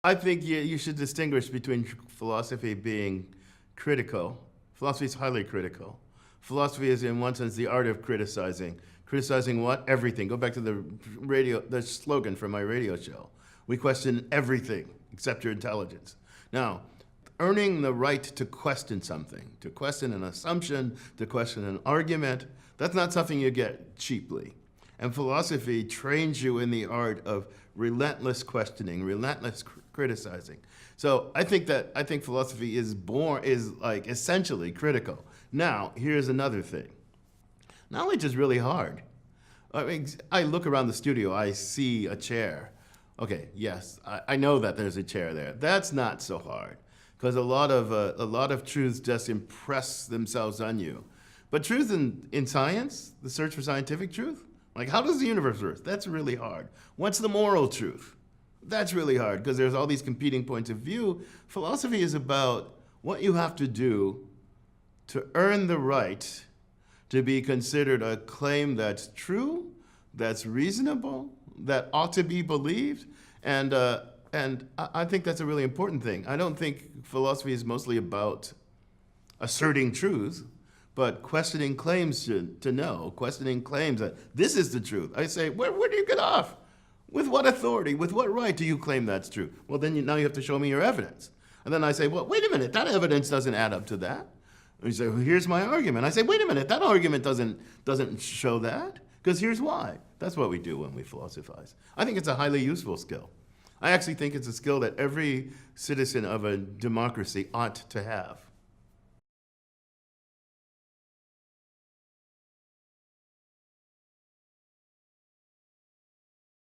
I think you should distinguish between philosophy being critical. Philosophy is highly critical. Philosophy is, in one sense, the art of criticizing. Criticizing what? Everything. Go back to the slogan from my radio show. We question everything except your intelligence. Now, earning the right to question something, to question an assumption, to question an argument, that's not something you get cheaply. And philosophy trains you in the art of relentless questioning, relentless criticizing. So I think philosophy is like essentially critical. Now, here's another thing. Knowledge is really hard. I mean, I look around the studio, I see a chair. Okay, yes, I know that there's a chair there. That's not so hard, because a lot of truths just impress themselves on you. But truth in science, the search for scientific truth, like how does the universe work? That's really hard. What's the moral truth? That's really hard, because there's all these competing points of view. Philosophy is about what you have to do to earn the right to be considered a claim that's true, that's reasonable, that ought to be believed. And I think that's a really important thing. I don't think philosophy is mostly about asserting truth, but questioning claims to know, questioning claims that this is the truth. I say, where do you get off? With what authority, with what right do you claim that's true? Well, then now you have to show me your evidence. And then I say, well, wait a minute, that evidence doesn't add up to that. And you say, well, here's my argument. I say, wait a minute, that argument doesn't show that, because here's why. That's what we do when we philosophize. I think it's a highly useful skill. I actually think it's a skill that every citizen of a democracy ought to have.